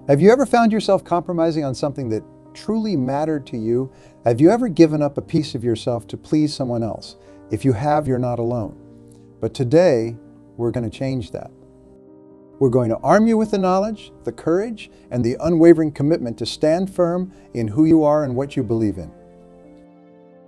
Have you ever found yourself compromising on something that truly mattered to you? Have you ever given up a piece of yourself to please someone else? If you have, you're not alone. But today, we're going to change that. We're going to arm you with the knowledge, the courage, and the unwavering commitment to stand firm in who you are and what you believe in.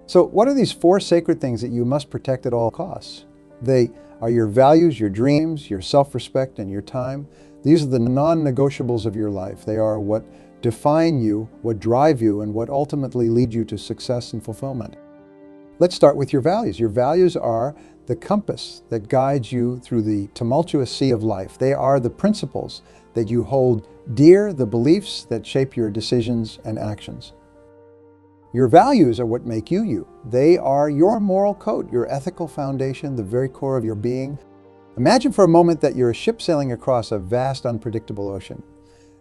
So, what are these 4 sacred things that you must protect at all costs? They are your values, your dreams, your self-respect, and your time. These are the non-negotiables of your life. They are what define you, what drive you, and what ultimately lead you to success and fulfillment. Let's start with your values. Your values are the compass that guides you through the tumultuous sea of life. They are the principles that you hold dear, the beliefs that shape your decisions and actions. Your values are what make you you. They are your moral code, your ethical foundation, the very core of your being. Imagine for a moment that you're a ship sailing across a vast, unpredictable ocean.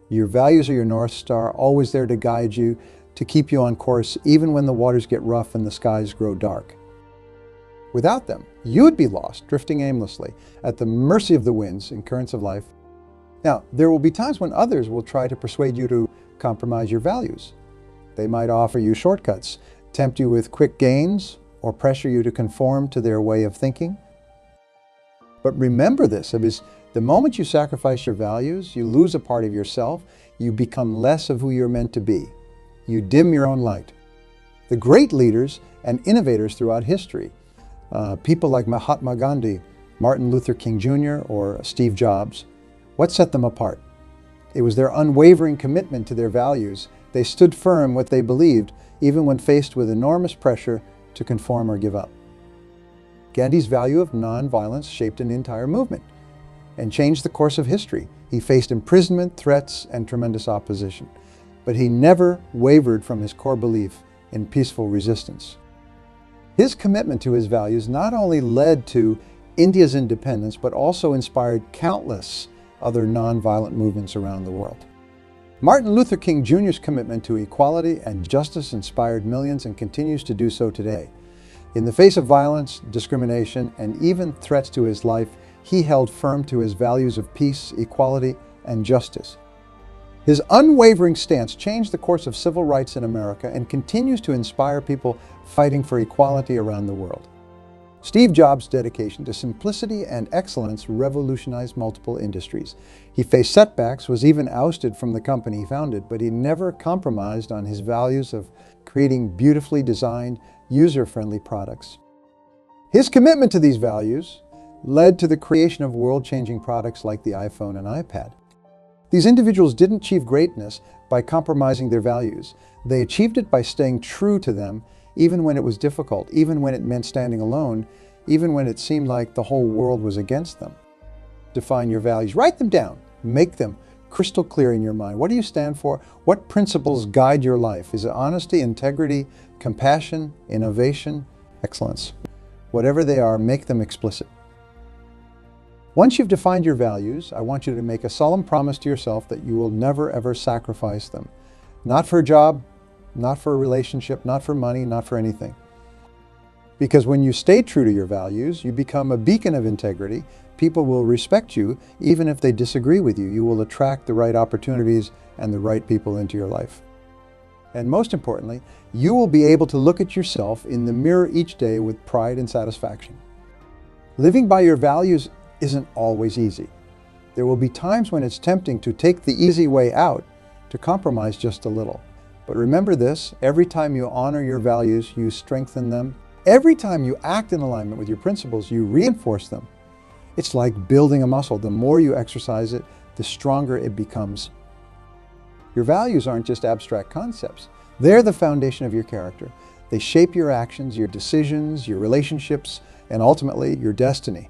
Your values are your North Star, always there to guide you, to keep you on course, even when the waters get rough and the skies grow dark. Without them, you would be lost, drifting aimlessly, at the mercy of the winds and currents of life. Now, there will be times when others will try to persuade you to compromise your values. They might offer you shortcuts, tempt you with quick gains, or pressure you to conform to their way of thinking. But remember this, because the moment you sacrifice your values, you lose a part of yourself, you become less of who you're meant to be. You dim your own light. The great leaders and innovators throughout history, people like Mahatma Gandhi, Martin Luther King Jr., or Steve Jobs, what set them apart? It was their unwavering commitment to their values. They stood firm what they believed, even when faced with enormous pressure to conform or give up. Gandhi's value of nonviolence shaped an entire movement and changed the course of history. He faced imprisonment, threats, and tremendous opposition, but he never wavered from his core belief in peaceful resistance. His commitment to his values not only led to India's independence, but also inspired countless other nonviolent movements around the world. Martin Luther King Jr.'s commitment to equality and justice inspired millions and continues to do so today. In the face of violence, discrimination, and even threats to his life, he held firm to his values of peace, equality, and justice. His unwavering stance changed the course of civil rights in America and continues to inspire people fighting for equality around the world. Steve Jobs' dedication to simplicity and excellence revolutionized multiple industries. He faced setbacks, was even ousted from the company he founded, but he never compromised on his values of creating beautifully designed, user-friendly products. His commitment to these values led to the creation of world-changing products like the iPhone and iPad. These individuals didn't achieve greatness by compromising their values. They achieved it by staying true to them, even when it was difficult, even when it meant standing alone, even when it seemed like the whole world was against them. Define your values. Write them down. Make them crystal clear in your mind. What do you stand for? What principles guide your life? Is it honesty, integrity, compassion, innovation, excellence? Whatever they are, make them explicit. Once you've defined your values, I want you to make a solemn promise to yourself that you will never ever sacrifice them. Not for a job, not for a relationship, not for money, not for anything. Because when you stay true to your values, you become a beacon of integrity. People will respect you even if they disagree with you. You will attract the right opportunities and the right people into your life. And most importantly, you will be able to look at yourself in the mirror each day with pride and satisfaction. Living by your values isn't always easy. There will be times when it's tempting to take the easy way out, to compromise just a little. But remember this, every time you honor your values, you strengthen them. Every time you act in alignment with your principles, you reinforce them. It's like building a muscle. The more you exercise it, the stronger it becomes. Your values aren't just abstract concepts. They're the foundation of your character. They shape your actions, your decisions, your relationships, and ultimately your destiny.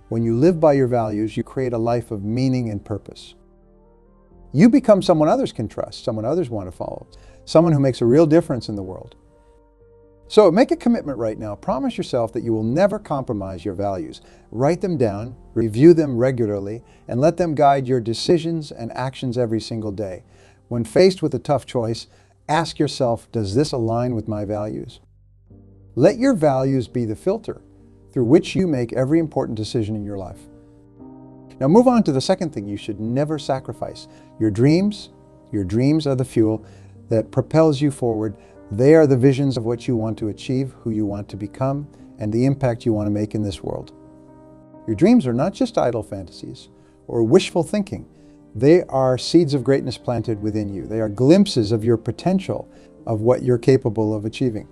When you live by your values, you create a life of meaning and purpose. You become someone others can trust, someone others want to follow, someone who makes a real difference in the world. So make a commitment right now. Promise yourself that you will never compromise your values. Write them down, review them regularly, and let them guide your decisions and actions every single day. When faced with a tough choice, ask yourself, does this align with my values? Let your values be the filter through which you make every important decision in your life. Now move on to the second thing you should never sacrifice: your dreams, Your dreams are the fuel that propels you forward. They are the visions of what you want to achieve, who you want to become, and the impact you want to make in this world. Your dreams are not just idle fantasies or wishful thinking. They are seeds of greatness planted within you. They are glimpses of your potential, of what you're capable of achieving.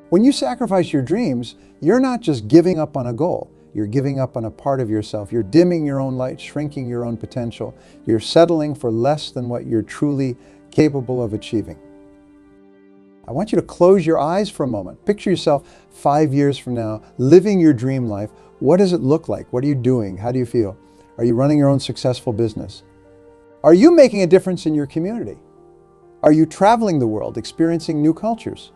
When you sacrifice your dreams, you're not just giving up on a goal. You're giving up on a part of yourself. You're dimming your own light, shrinking your own potential. You're settling for less than what you're truly capable of achieving. I want you to close your eyes for a moment. Picture yourself 5 years from now, living your dream life. What does it look like? What are you doing? How do you feel? Are you running your own successful business? Are you making a difference in your community? Are you traveling the world, experiencing new cultures?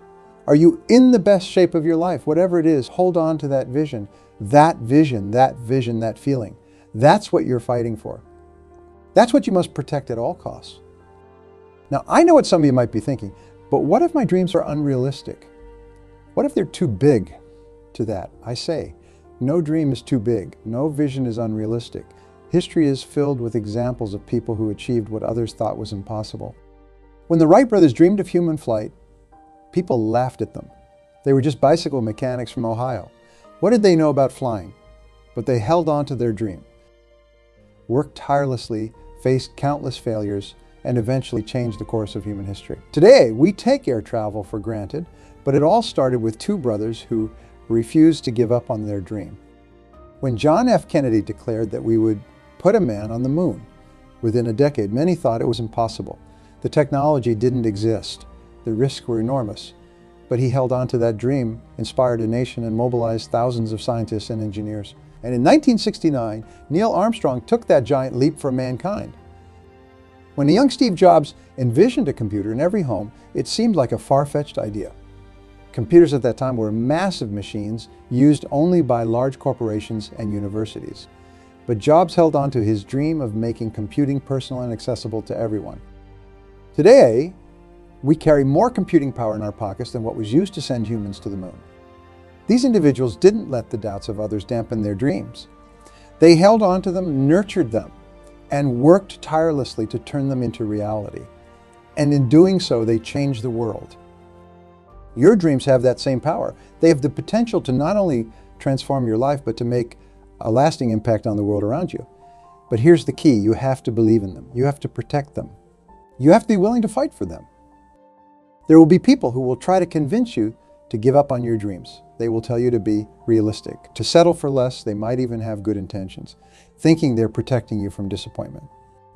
Are you in the best shape of your life? Whatever it is, hold on to that vision. That vision, that feeling. That's what you're fighting for. That's what you must protect at all costs. Now, I know what some of you might be thinking, but what if my dreams are unrealistic? What if they're too big to that? I say, no dream is too big. No vision is unrealistic. History is filled with examples of people who achieved what others thought was impossible. When the Wright brothers dreamed of human flight, people laughed at them. They were just bicycle mechanics from Ohio. What did they know about flying? But they held on to their dream, worked tirelessly, faced countless failures, and eventually changed the course of human history. Today, we take air travel for granted, but it all started with two brothers who refused to give up on their dream. When John F. Kennedy declared that we would put a man on the moon within a decade, many thought it was impossible. The technology didn't exist. The risks were enormous. But he held on to that dream, inspired a nation, and mobilized thousands of scientists and engineers. And in 1969, Neil Armstrong took that giant leap for mankind. When a young Steve Jobs envisioned a computer in every home, it seemed like a far-fetched idea. Computers at that time were massive machines used only by large corporations and universities. But Jobs held on to his dream of making computing personal and accessible to everyone. Today, we carry more computing power in our pockets than what was used to send humans to the moon. These individuals didn't let the doubts of others dampen their dreams. They held on to them, nurtured them, and worked tirelessly to turn them into reality. And in doing so, they changed the world. Your dreams have that same power. They have the potential to not only transform your life, but to make a lasting impact on the world around you. But here's the key. You have to believe in them. You have to protect them. You have to be willing to fight for them. There will be people who will try to convince you to give up on your dreams. They will tell you to be realistic, to settle for less. They might even have good intentions, thinking they're protecting you from disappointment.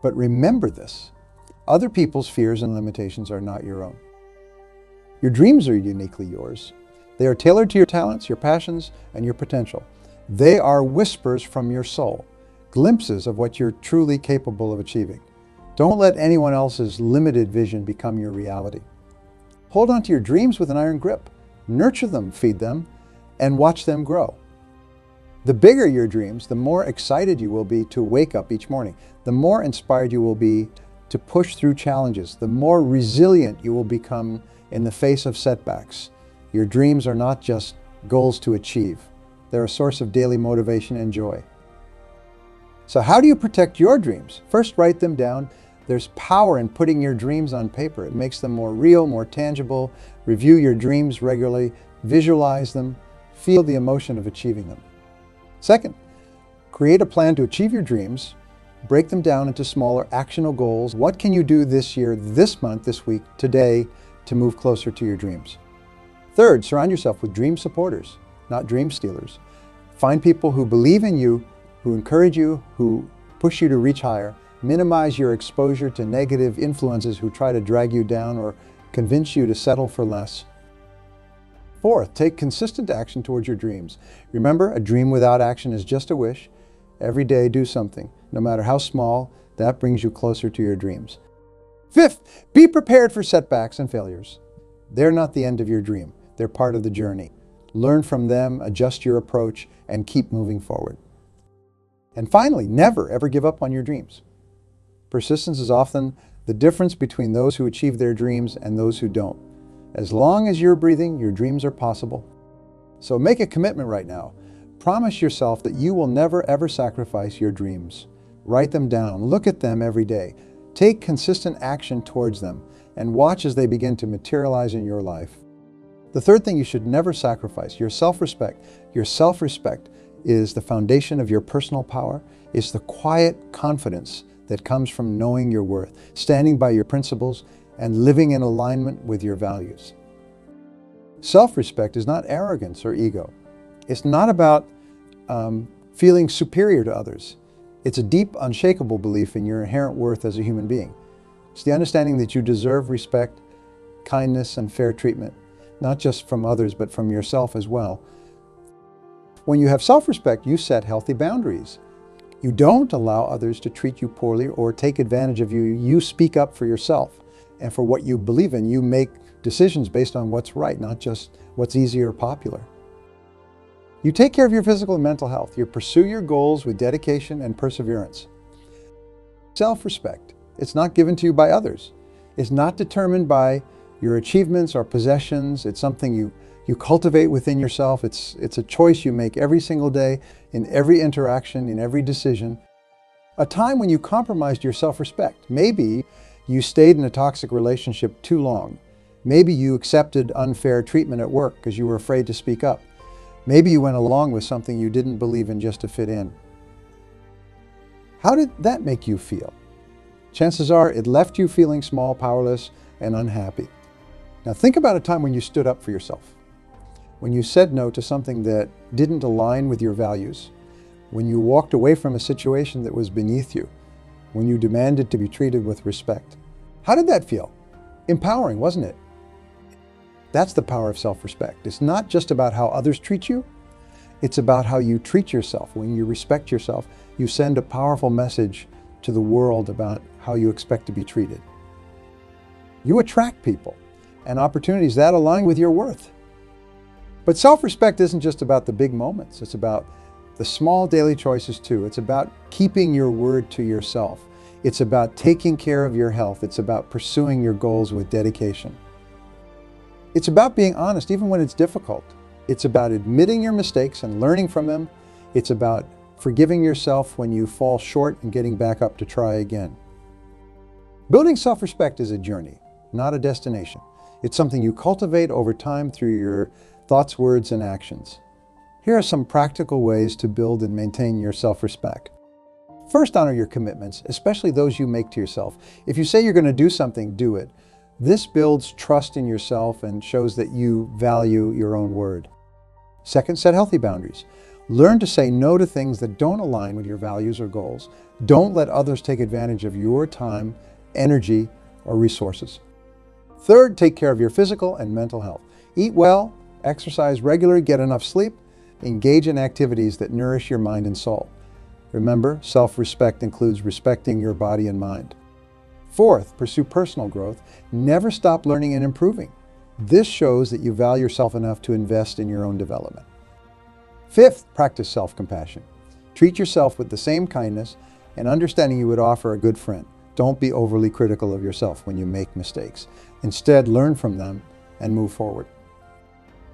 But remember this, other people's fears and limitations are not your own. Your dreams are uniquely yours. They are tailored to your talents, your passions, and your potential. They are whispers from your soul, glimpses of what you're truly capable of achieving. Don't let anyone else's limited vision become your reality. Hold on to your dreams with an iron grip. Nurture them, feed them, and watch them grow. The bigger your dreams, the more excited you will be to wake up each morning. The more inspired you will be to push through challenges. The more resilient you will become in the face of setbacks. Your dreams are not just goals to achieve. They're a source of daily motivation and joy. So how do you protect your dreams? First, write them down. There's power in putting your dreams on paper. It makes them more real, more tangible. Review your dreams regularly. Visualize them. Feel the emotion of achieving them. Second, create a plan to achieve your dreams. Break them down into smaller, actionable goals. What can you do this year, this month, this week, today, to move closer to your dreams? Third, surround yourself with dream supporters, not dream stealers. Find people who believe in you, who encourage you, who push you to reach higher. Minimize your exposure to negative influences who try to drag you down or convince you to settle for less. Fourth, take consistent action towards your dreams. Remember, a dream without action is just a wish. Every day, do something. No matter how small, that brings you closer to your dreams. Fifth, be prepared for setbacks and failures. They're not the end of your dream. They're part of the journey. Learn from them, adjust your approach, and keep moving forward. And finally, never ever give up on your dreams. Persistence is often the difference between those who achieve their dreams and those who don't. As long as you're breathing, your dreams are possible. So make a commitment right now. Promise yourself that you will never ever sacrifice your dreams. Write them down. Look at them every day. Take consistent action towards them and watch as they begin to materialize in your life. The third thing you should never sacrifice, your self-respect. Your self-respect is the foundation of your personal power. It's the quiet confidence that comes from knowing your worth, standing by your principles, and living in alignment with your values. Self-respect is not arrogance or ego. It's not about feeling superior to others. It's a deep, unshakable belief in your inherent worth as a human being. It's the understanding that you deserve respect, kindness, and fair treatment, not just from others, but from yourself as well. When you have self-respect, you set healthy boundaries. You don't allow others to treat you poorly or take advantage of you. You speak up for yourself and for what you believe in. You make decisions based on what's right, not just what's easy or popular. You take care of your physical and mental health. You pursue your goals with dedication and perseverance. Self-respect, it's not given to you by others. It's not determined by your achievements or possessions. It's something you cultivate within yourself. It's a choice you make every single day, in every interaction, in every decision. A time when you compromised your self-respect. Maybe you stayed in a toxic relationship too long. Maybe you accepted unfair treatment at work because you were afraid to speak up. Maybe you went along with something you didn't believe in just to fit in. How did that make you feel? Chances are it left you feeling small, powerless, and unhappy. Now think about a time when you stood up for yourself, when you said no to something that didn't align with your values, when you walked away from a situation that was beneath you, when you demanded to be treated with respect. How did that feel? Empowering, wasn't it? That's the power of self-respect. It's not just about how others treat you. It's about how you treat yourself. When you respect yourself, you send a powerful message to the world about how you expect to be treated. You attract people and opportunities that align with your worth. But self-respect isn't just about the big moments. It's about the small daily choices too. It's about keeping your word to yourself. It's about taking care of your health. It's about pursuing your goals with dedication. It's about being honest even when it's difficult. It's about admitting your mistakes and learning from them. It's about forgiving yourself when you fall short and getting back up to try again. Building self-respect is a journey, not a destination. It's something you cultivate over time through your thoughts, words, and actions. Here are some practical ways to build and maintain your self-respect. First, honor your commitments, especially those you make to yourself. If you say you're going to do something, do it. This builds trust in yourself and shows that you value your own word. Second, set healthy boundaries. Learn to say no to things that don't align with your values or goals. Don't let others take advantage of your time, energy, or resources. Third, take care of your physical and mental health. Eat well, exercise regularly, get enough sleep, engage in activities that nourish your mind and soul. Remember, self-respect includes respecting your body and mind. Fourth, pursue personal growth. Never stop learning and improving. This shows that you value yourself enough to invest in your own development. Fifth, practice self-compassion. Treat yourself with the same kindness and understanding you would offer a good friend. Don't be overly critical of yourself when you make mistakes. Instead, learn from them and move forward.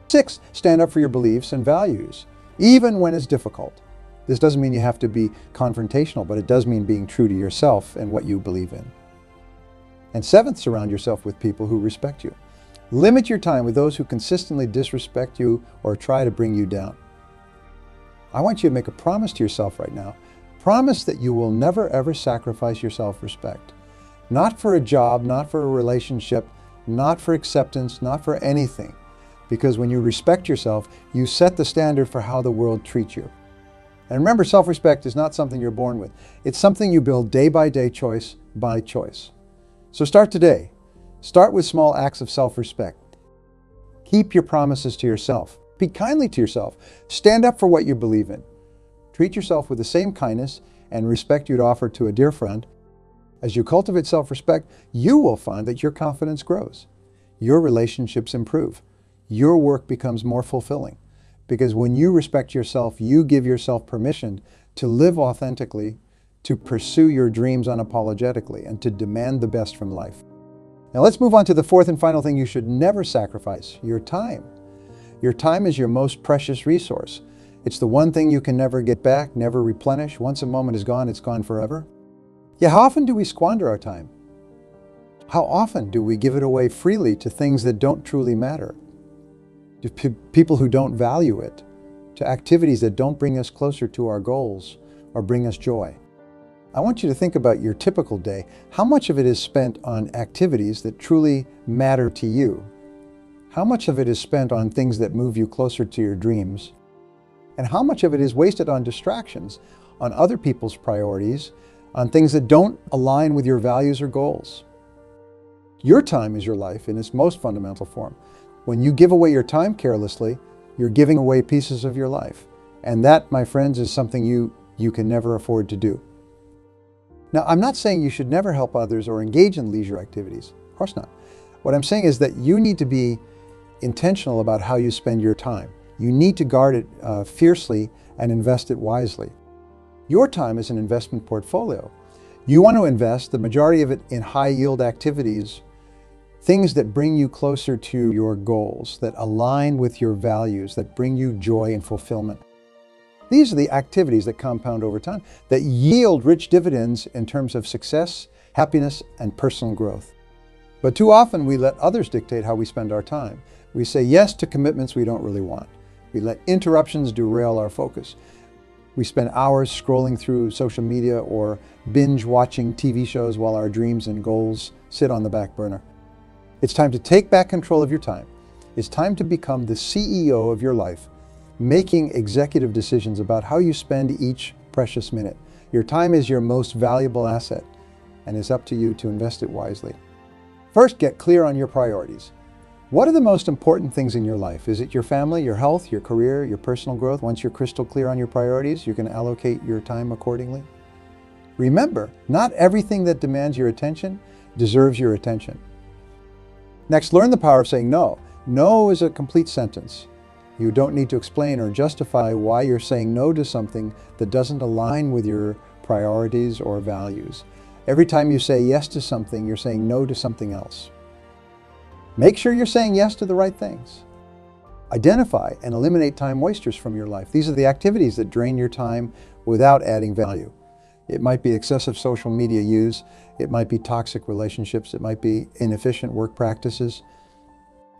Sixth, stand up for your beliefs and values, even when it's difficult. This doesn't mean you have to be confrontational, but it does mean being true to yourself and what you believe in. And seventh, surround yourself with people who respect you. Limit your time with those who consistently disrespect you or try to bring you down. I want you to make a promise to yourself right now. Promise that you will never ever sacrifice your self-respect. Not for a job, not for a relationship, not for acceptance, not for anything. Because when you respect yourself, you set the standard for how the world treats you. And remember, self-respect is not something you're born with. It's something you build day by day, choice by choice. So start today. Start with small acts of self-respect. Keep your promises to yourself. Be kindly to yourself. Stand up for what you believe in. Treat yourself with the same kindness and respect you'd offer to a dear friend. As you cultivate self-respect, you will find that your confidence grows. Your relationships improve. Your work becomes more fulfilling. Because when you respect yourself, you give yourself permission to live authentically, to pursue your dreams unapologetically, and to demand the best from life. Now let's move on to the fourth and final thing you should never sacrifice: your time. Your time is your most precious resource. It's the one thing you can never get back, never replenish. Once a moment is gone, it's gone forever. Yeah, how often do we squander our time? How often do we give it away freely to things that don't truly matter? To people who don't value it? To activities that don't bring us closer to our goals or bring us joy? I want you to think about your typical day. How much of it is spent on activities that truly matter to you? How much of it is spent on things that move you closer to your dreams? And how much of it is wasted on distractions, on other people's priorities, on things that don't align with your values or goals? Your time is your life in its most fundamental form. When you give away your time carelessly, you're giving away pieces of your life. And that, my friends, is something you can never afford to do. Now, I'm not saying you should never help others or engage in leisure activities. Of course not. What I'm saying is that you need to be intentional about how you spend your time. You need to guard it fiercely and invest it wisely. Your time is an investment portfolio. You want to invest the majority of it in high-yield activities, things that bring you closer to your goals, that align with your values, that bring you joy and fulfillment. These are the activities that compound over time, that yield rich dividends in terms of success, happiness, and personal growth. But too often we let others dictate how we spend our time. We say yes to commitments we don't really want. We let interruptions derail our focus. We spend hours scrolling through social media or binge watching TV shows while our dreams and goals sit on the back burner. It's time to take back control of your time. It's time to become the CEO of your life, making executive decisions about how you spend each precious minute. Your time is your most valuable asset, and it's up to you to invest it wisely. First, get clear on your priorities. What are the most important things in your life? Is it your family, your health, your career, your personal growth? Once you're crystal clear on your priorities, you can allocate your time accordingly. Remember, not everything that demands your attention deserves your attention. Next, learn the power of saying no. No is a complete sentence. You don't need to explain or justify why you're saying no to something that doesn't align with your priorities or values. Every time you say yes to something, you're saying no to something else. Make sure you're saying yes to the right things. Identify and eliminate time wasters from your life. These are the activities that drain your time without adding value. It might be excessive social media use. It might be toxic relationships. It might be inefficient work practices.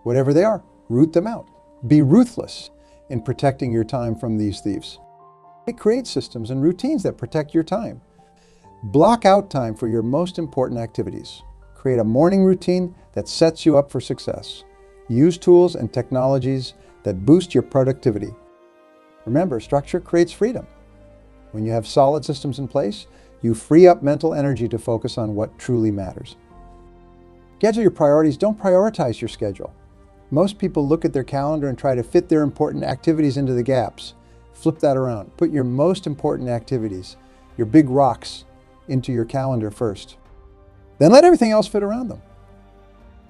Whatever they are, root them out. Be ruthless in protecting your time from these thieves. Create systems and routines that protect your time. Block out time for your most important activities. Create a morning routine that sets you up for success. Use tools and technologies that boost your productivity. Remember, structure creates freedom. When you have solid systems in place, you free up mental energy to focus on what truly matters. Schedule your priorities. Don't prioritize your schedule. Most people look at their calendar and try to fit their important activities into the gaps. Flip that around. Put your most important activities, your big rocks, into your calendar first. Then let everything else fit around them.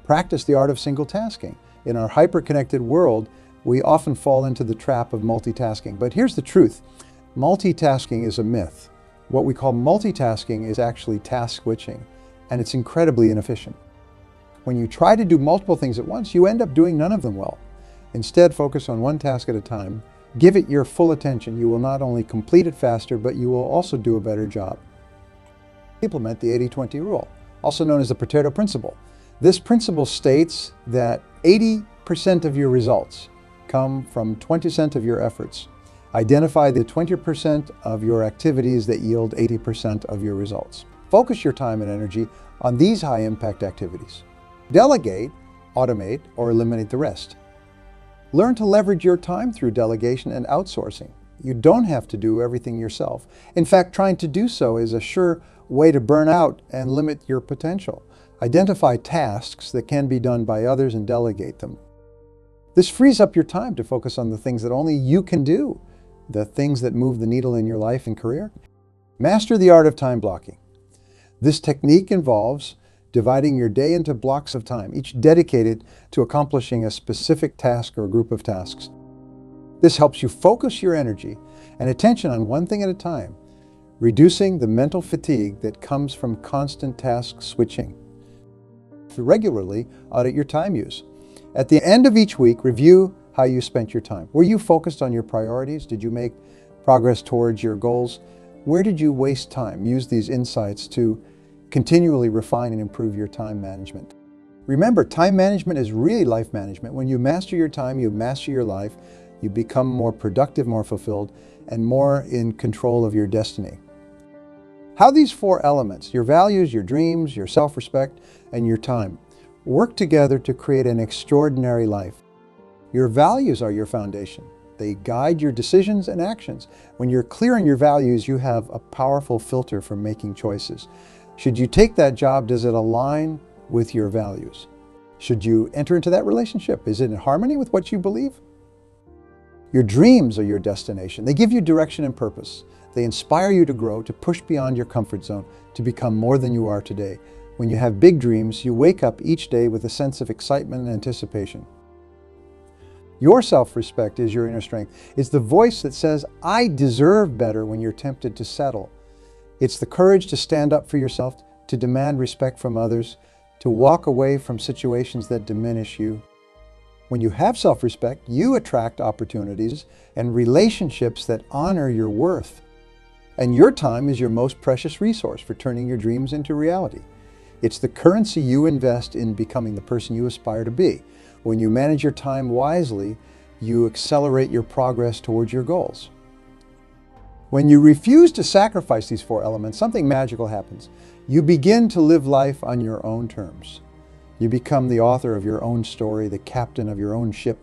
Practice the art of single tasking. In our hyper-connected world, we often fall into the trap of multitasking. But here's the truth. Multitasking is a myth. What we call multitasking is actually task switching, and it's incredibly inefficient. When you try to do multiple things at once, you end up doing none of them well. Instead, focus on one task at a time. Give it your full attention. You will not only complete it faster, but you will also do a better job. Implement the 80-20 rule, also known as the Pareto principle. This principle states that 80% of your results come from 20% of your efforts. Identify the 20% of your activities that yield 80% of your results. Focus your time and energy on these high-impact activities. Delegate, automate, or eliminate the rest. Learn to leverage your time through delegation and outsourcing. You don't have to do everything yourself. In fact, trying to do so is a sure way to burn out and limit your potential. Identify tasks that can be done by others and delegate them. This frees up your time to focus on the things that only you can do, the things that move the needle in your life and career. Master the art of time blocking. This technique involves dividing your day into blocks of time, each dedicated to accomplishing a specific task or group of tasks. This helps you focus your energy and attention on one thing at a time, reducing the mental fatigue that comes from constant task switching. Regularly audit your time use. At the end of each week, review how you spent your time. Were you focused on your priorities? Did you make progress towards your goals? Where did you waste time? Use these insights to continually refine and improve your time management. Remember, time management is really life management. When you master your time, you master your life, you become more productive, more fulfilled, and more in control of your destiny. How these four elements, your values, your dreams, your self-respect, and your time, work together to create an extraordinary life. Your values are your foundation. They guide your decisions and actions. When you're clear on your values, you have a powerful filter for making choices. Should you take that job, does it align with your values? Should you enter into that relationship? Is it in harmony with what you believe? Your dreams are your destination. They give you direction and purpose. They inspire you to grow, to push beyond your comfort zone, to become more than you are today. When you have big dreams, you wake up each day with a sense of excitement and anticipation. Your self-respect is your inner strength. It's the voice that says, I deserve better when you're tempted to settle. It's the courage to stand up for yourself, to demand respect from others, to walk away from situations that diminish you. When you have self-respect, you attract opportunities and relationships that honor your worth. And your time is your most precious resource for turning your dreams into reality. It's the currency you invest in becoming the person you aspire to be. When you manage your time wisely, you accelerate your progress towards your goals. When you refuse to sacrifice these four elements, something magical happens. You begin to live life on your own terms. You become the author of your own story, the captain of your own ship.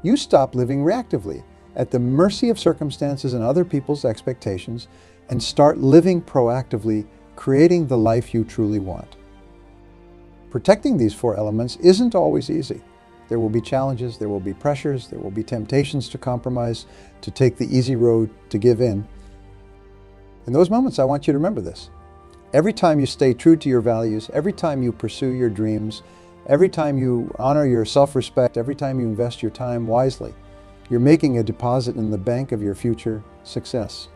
You stop living reactively, at the mercy of circumstances and other people's expectations, and start living proactively, creating the life you truly want. Protecting these four elements isn't always easy. There will be challenges, there will be pressures, there will be temptations to compromise, to take the easy road, to give in. In those moments, I want you to remember this. Every time you stay true to your values, every time you pursue your dreams, every time you honor your self-respect, every time you invest your time wisely, you're making a deposit in the bank of your future success.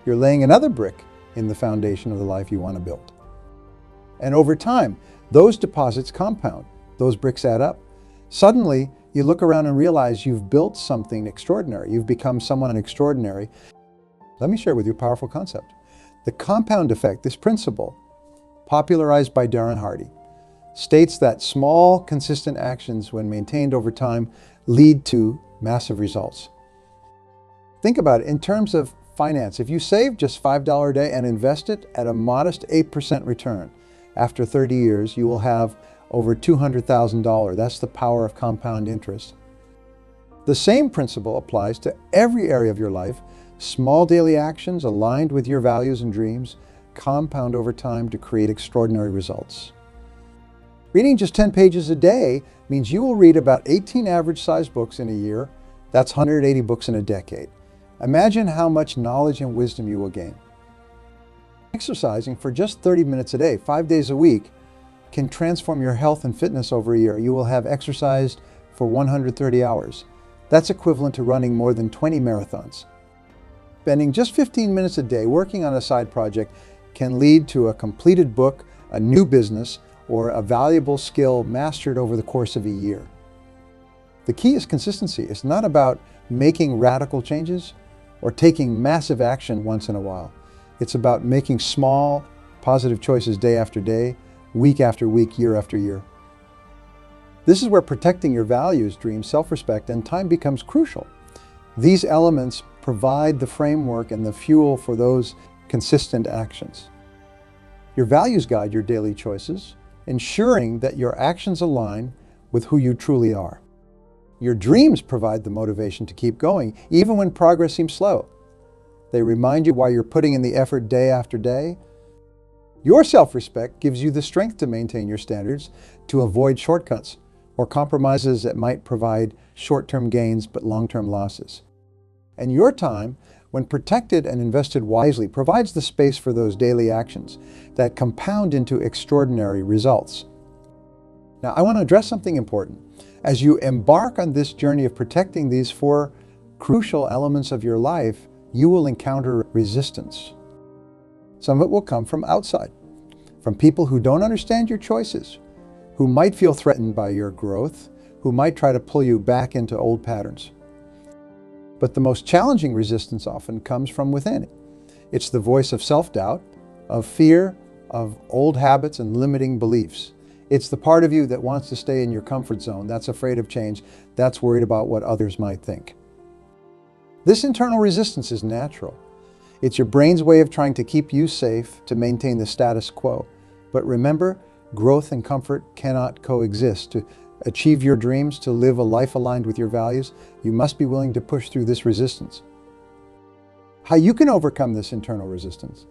You're laying another brick in the foundation of the life you want to build. And over time, those deposits compound. Those bricks add up. Suddenly, you look around and realize you've built something extraordinary. You've become someone extraordinary. Let me share with you a powerful concept. The compound effect, this principle, popularized by Darren Hardy, states that small, consistent actions, when maintained over time, lead to massive results. Think about it in terms of finance. If you save just $5 a day and invest it at a modest 8% return, after 30 years, you will have over $200,000. That's the power of compound interest. The same principle applies to every area of your life. Small daily actions aligned with your values and dreams compound over time to create extraordinary results. Reading just 10 pages a day means you will read about 18 average-sized books in a year. That's 180 books in a decade. Imagine how much knowledge and wisdom you will gain. Exercising for just 30 minutes a day, 5 days a week, can transform your health and fitness over a year. You will have exercised for 130 hours. That's equivalent to running more than 20 marathons. Spending just 15 minutes a day working on a side project can lead to a completed book, a new business, or a valuable skill mastered over the course of a year. The key is consistency. It's not about making radical changes or taking massive action once in a while. It's about making small, positive choices day after day, week after week, year after year. This is where protecting your values, dreams, self-respect, and time becomes crucial. These elements provide the framework and the fuel for those consistent actions. Your values guide your daily choices, ensuring that your actions align with who you truly are. Your dreams provide the motivation to keep going, even when progress seems slow. They remind you why you're putting in the effort day after day. Your self-respect gives you the strength to maintain your standards, to avoid shortcuts or compromises that might provide short-term gains but long-term losses. And your time, when protected and invested wisely, provides the space for those daily actions that compound into extraordinary results. Now, I want to address something important. As you embark on this journey of protecting these four crucial elements of your life, you will encounter resistance. Some of it will come from outside, from people who don't understand your choices, who might feel threatened by your growth, who might try to pull you back into old patterns. But the most challenging resistance often comes from within. It's the voice of self-doubt, of fear, of old habits and limiting beliefs. It's the part of you that wants to stay in your comfort zone, that's afraid of change, that's worried about what others might think. This internal resistance is natural. It's your brain's way of trying to keep you safe, to maintain the status quo. But remember, growth and comfort cannot coexist. To achieve your dreams, to live a life aligned with your values, you must be willing to push through this resistance. How you can overcome this internal resistance?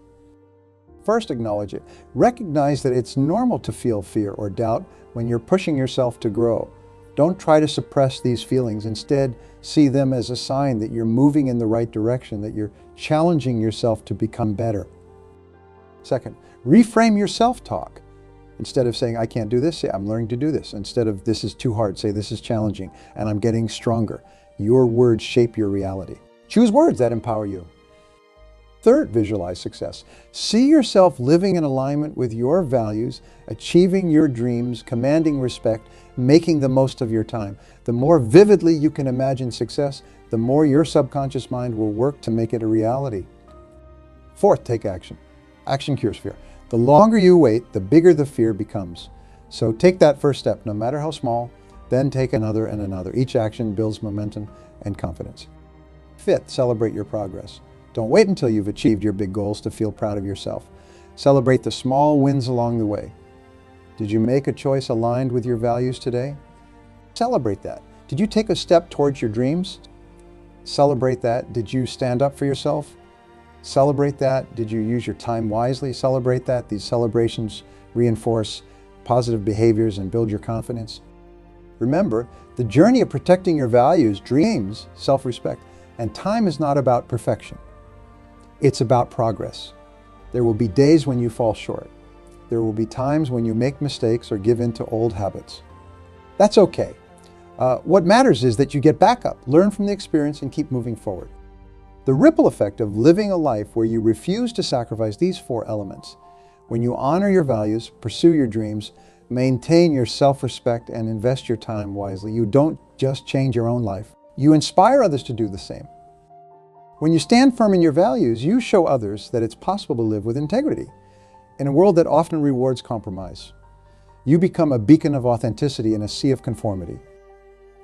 First, acknowledge it. Recognize that it's normal to feel fear or doubt when you're pushing yourself to grow. Don't try to suppress these feelings. Instead, see them as a sign that you're moving in the right direction, that you're challenging yourself to become better. Second, reframe your self-talk. Instead of saying, I can't do this, say, I'm learning to do this. Instead of, this is too hard, say, this is challenging, and I'm getting stronger. Your words shape your reality. Choose words that empower you. Third, visualize success. See yourself living in alignment with your values, achieving your dreams, commanding respect, making the most of your time. The more vividly you can imagine success, the more your subconscious mind will work to make it a reality. Fourth, take action. Action cures fear. The longer you wait, the bigger the fear becomes. So take that first step, no matter how small, then take another and another. Each action builds momentum and confidence. Fifth, celebrate your progress. Don't wait until you've achieved your big goals to feel proud of yourself. Celebrate the small wins along the way. Did you make a choice aligned with your values today? Celebrate that. Did you take a step towards your dreams? Celebrate that. Did you stand up for yourself? Celebrate that. Did you use your time wisely? Celebrate that. These celebrations reinforce positive behaviors and build your confidence. Remember, the journey of protecting your values, dreams, self-respect, and time is not about perfection. It's about progress. There will be days when you fall short. There will be times when you make mistakes or give in to old habits. That's okay. What matters is that you get back up, learn from the experience, and keep moving forward. The ripple effect of living a life where you refuse to sacrifice these four elements, when you honor your values, pursue your dreams, maintain your self-respect, and invest your time wisely, you don't just change your own life, you inspire others to do the same. When you stand firm in your values, you show others that it's possible to live with integrity in a world that often rewards compromise. You become a beacon of authenticity in a sea of conformity.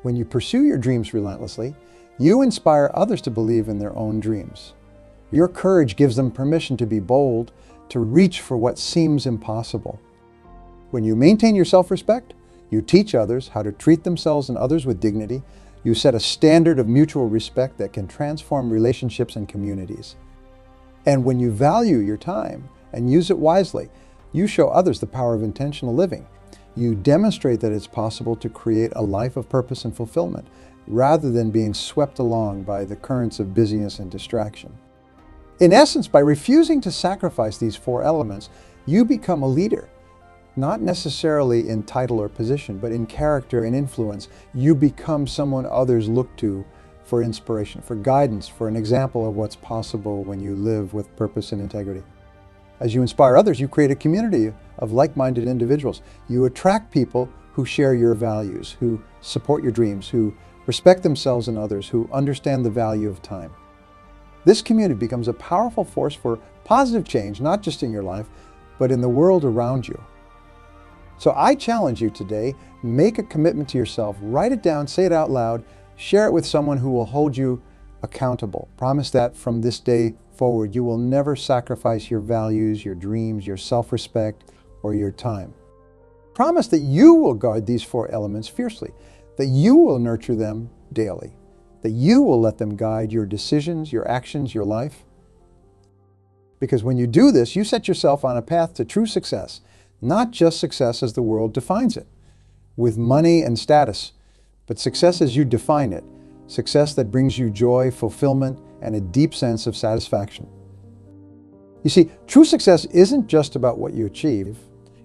When you pursue your dreams relentlessly, you inspire others to believe in their own dreams. Your courage gives them permission to be bold, to reach for what seems impossible. When you maintain your self-respect, you teach others how to treat themselves and others with dignity. You set a standard of mutual respect that can transform relationships and communities. And when you value your time and use it wisely, you show others the power of intentional living. You demonstrate that it's possible to create a life of purpose and fulfillment, rather than being swept along by the currents of busyness and distraction. In essence, by refusing to sacrifice these four elements, you become a leader. Not necessarily in title or position, but in character and influence. You become someone others look to for inspiration, for guidance, for an example of what's possible when you live with purpose and integrity. As you inspire others, you create a community of like-minded individuals. You attract people who share your values, who support your dreams, who respect themselves and others, who understand the value of time. This community becomes a powerful force for positive change, not just in your life, but in the world around you. So I challenge you today, make a commitment to yourself, write it down, say it out loud, share it with someone who will hold you accountable. Promise that from this day forward, you will never sacrifice your values, your dreams, your self-respect, or your time. Promise that you will guard these four elements fiercely, that you will nurture them daily, that you will let them guide your decisions, your actions, your life. Because when you do this, you set yourself on a path to true success. Not just success as the world defines it, with money and status, but success as you define it, success that brings you joy, fulfillment, and a deep sense of satisfaction. You see, true success isn't just about what you achieve,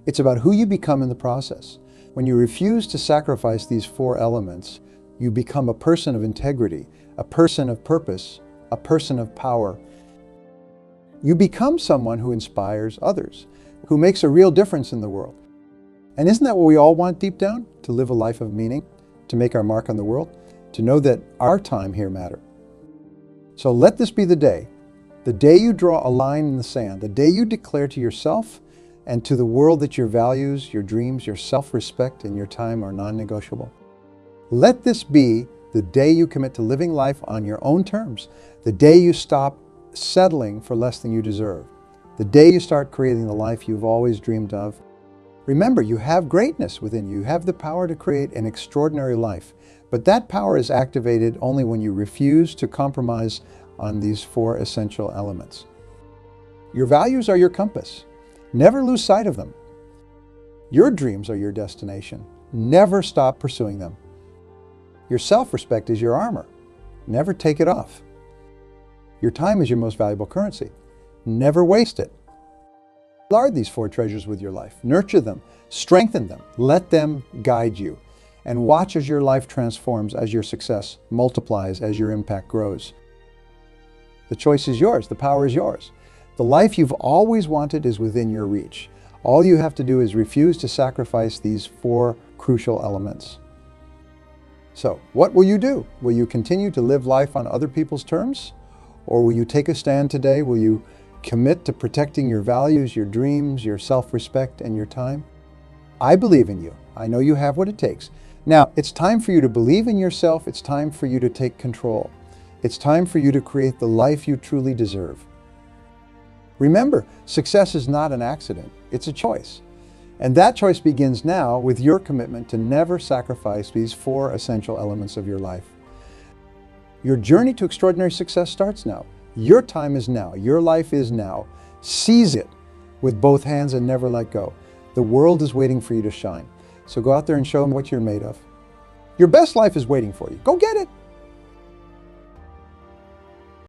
it's about who you become in the process. When you refuse to sacrifice these four elements, you become a person of integrity, a person of purpose, a person of power. You become someone who inspires others, who makes a real difference in the world. And isn't that what we all want deep down? To live a life of meaning, to make our mark on the world, to know that our time here matters. So let this be the day The day you draw a line in the sand, the day you declare to yourself and to the world that your values, your dreams, your self-respect, and your time are non-negotiable. Let this be the day you commit to living life on your own terms, the day you stop settling for less than you deserve, the day you start creating the life you've always dreamed of. Remember, you have greatness within you. You have the power to create an extraordinary life, but that power is activated only when you refuse to compromise on these 4 essential elements. Your values are your compass. Never lose sight of them. Your dreams are your destination. Never stop pursuing them. Your self-respect is your armor. Never take it off. Your time is your most valuable currency. Never waste it. Guard these 4 treasures with your life. Nurture them. Strengthen them. Let them guide you. And watch as your life transforms, as your success multiplies, as your impact grows. The choice is yours. The power is yours. The life you've always wanted is within your reach. All you have to do is refuse to sacrifice these 4 crucial elements. So, what will you do? Will you continue to live life on other people's terms? Or will you take a stand today? Will you commit to protecting your values, your dreams, your self-respect, and your time? I believe in you. I know you have what it takes. Now, it's time for you to believe in yourself. It's time for you to take control. It's time for you to create the life you truly deserve. Remember, success is not an accident. It's a choice. And that choice begins now with your commitment to never sacrifice these 4 essential elements of your life. Your journey to extraordinary success starts now. Your time is now. Your life is now. Seize it with both hands and never let go. The world is waiting for you to shine. So go out there and show them what you're made of. Your best life is waiting for you. Go get it.